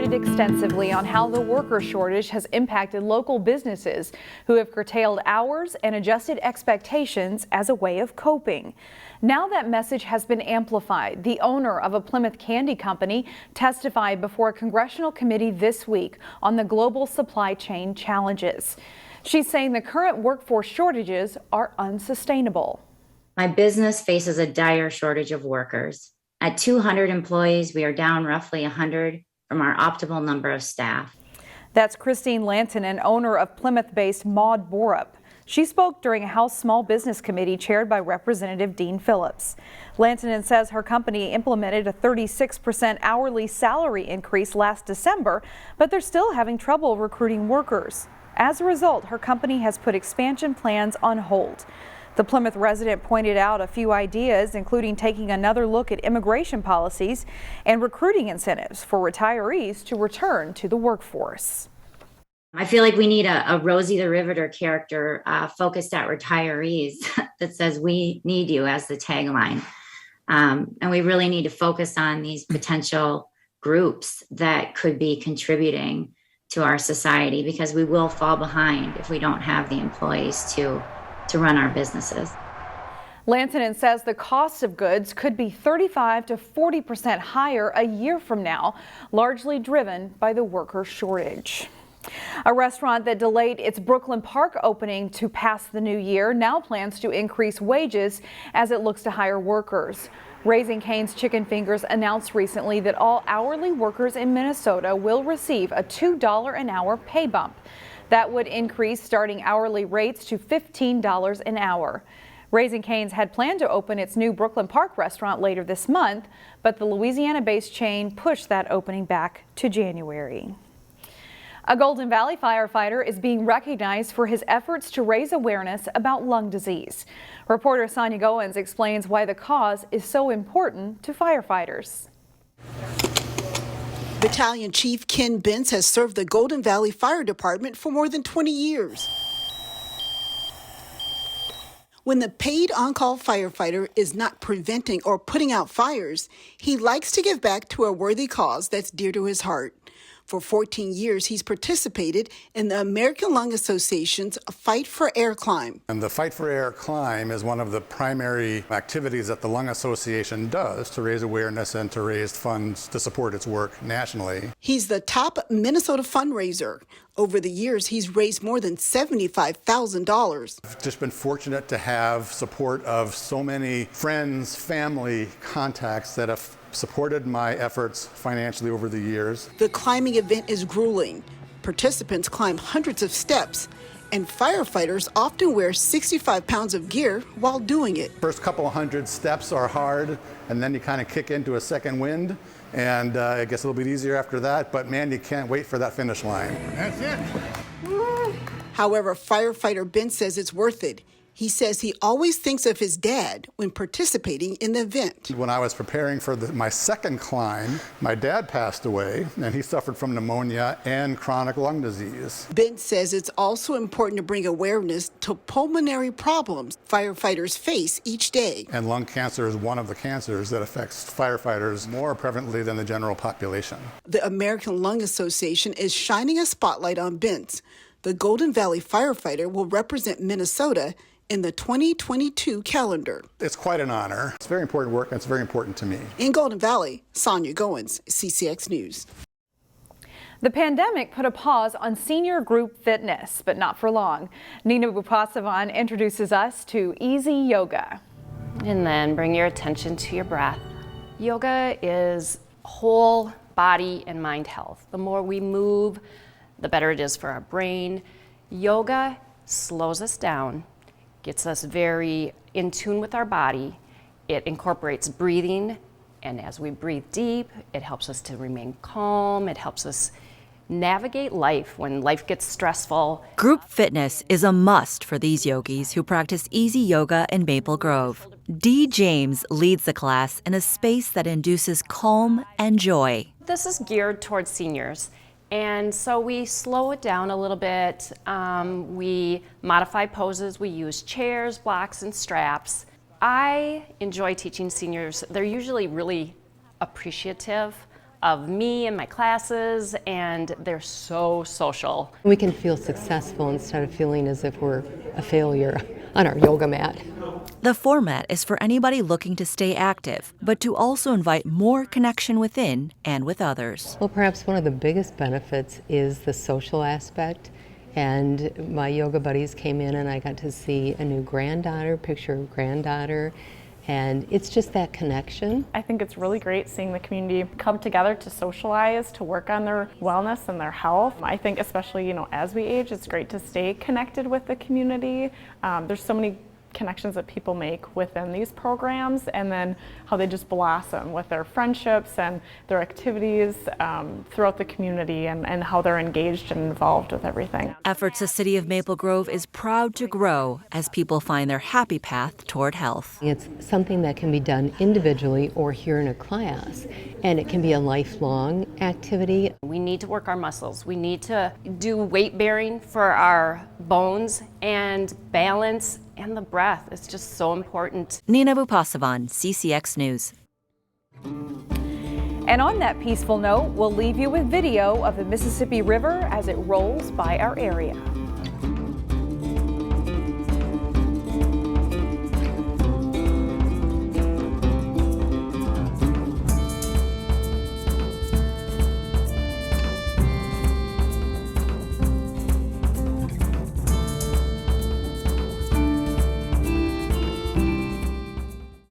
reported extensively on how the worker shortage has impacted local businesses who have curtailed hours and adjusted expectations as a way of coping. Now that message has been amplified. The owner of a Plymouth candy company testified before a congressional committee this week on the global supply chain challenges. She's saying the current workforce shortages are unsustainable. My business faces a dire shortage of workers. At 200 employees, we are down roughly 100 from our optimal number of staff. That's Christine Lantonen, owner of Plymouth-based Maud Borup. She spoke during a House Small Business Committee chaired by Representative Dean Phillips. Lantonen says her company implemented a 36% hourly salary increase last December, but they're still having trouble recruiting workers. As a result, her company has put expansion plans on hold. The Plymouth resident pointed out a few ideas, including taking another look at immigration policies and recruiting incentives for retirees to return to the workforce. I feel like we need a Rosie the Riveter character focused at retirees that says we need you as the tagline. And we really need to focus on these potential groups that could be contributing to our society, because we will fall behind if we don't have the employees to run our businesses. Lantonen says the cost of goods could be 35 to 40% higher a year from now, largely driven by the worker shortage. A restaurant that delayed its Brooklyn Park opening to past the new year now plans to increase wages as it looks to hire workers. Raising Cane's Chicken Fingers announced recently that all hourly workers in Minnesota will receive a $2 an hour pay bump. That would increase starting hourly rates to $15 an hour. Raising Cane's had planned to open its new Brooklyn Park restaurant later this month, but the Louisiana-based chain pushed that opening back to January. A Golden Valley firefighter is being recognized for his efforts to raise awareness about lung disease. Reporter Sonia Goins explains why the cause is so important to firefighters. Battalion Chief Ken Bentz has served the Golden Valley Fire Department for more than 20 years. When the paid on-call firefighter is not preventing or putting out fires, he likes to give back to a worthy cause that's dear to his heart. For 14 years, he's participated in the American Lung Association's Fight for Air Climb. And the Fight for Air Climb is one of the primary activities that the Lung Association does to raise awareness and to raise funds to support its work nationally. He's the top Minnesota fundraiser. Over the years, he's raised more than $75,000. I've just been fortunate to have support of so many friends, family, contacts that have supported my efforts financially over the years. The climbing event is grueling. Participants climb hundreds of steps, and firefighters often wear 65 pounds of gear while doing it. First couple of hundred steps are hard, and then you kind of kick into a second wind, and it gets a little bit easier after that, but man, you can't wait for that finish line. That's it. However, firefighter Ben says it's worth it. He says he always thinks of his dad when participating in the event. When I was preparing for my second climb, my dad passed away, and he suffered from pneumonia and chronic lung disease. Ben says it's also important to bring awareness to pulmonary problems firefighters face each day. And lung cancer is one of the cancers that affects firefighters more prevalently than the general population. The American Lung Association is shining a spotlight on Bentz. The Golden Valley firefighter will represent Minnesota in the 2022 calendar. It's quite an honor. It's very important work, and it's very important to me. In Golden Valley, Sonia Goins, CCX News. The pandemic put a pause on senior group fitness, but not for long. Nina Bupasavan introduces us to easy yoga. And then bring your attention to your breath. Yoga is whole body and mind health. The more we move, the better it is for our brain. Yoga slows us down, gets us very in tune with our body. It incorporates breathing, and as we breathe deep, it helps us to remain calm. It helps us navigate life when life gets stressful. Group fitness is a must for these yogis who practice easy yoga in Maple Grove. Dee James leads the class in a space that induces calm and joy. This is geared towards seniors. And so we slow it down a little bit. We modify poses. We use chairs, blocks, and straps. I enjoy teaching seniors. They're usually really appreciative of me and my classes, and they're so social. We can feel successful instead of feeling as if we're a failure on our yoga mat. The format is for anybody looking to stay active, but to also invite more connection within and with others. Well, perhaps one of the biggest benefits is the social aspect. And my yoga buddies came in and I got to see a new granddaughter, picture of granddaughter, and it's just that connection. I think it's really great seeing the community come together to socialize, to work on their wellness and their health. I think especially, as we age, it's great to stay connected with the community. There's so many connections that people make within these programs, and then how they just blossom with their friendships and their activities throughout the community, and how they're engaged and involved with everything. Efforts the City of Maple Grove is proud to grow as people find their happy path toward health. It's something that can be done individually or here in a class, and it can be a lifelong activity. We need to work our muscles. We need to do weight bearing for our bones, and balance and the breath. It's just so important. Nina Bupasavan, CCX News. And on that peaceful note, we'll leave you with video of the Mississippi River as it rolls by our area.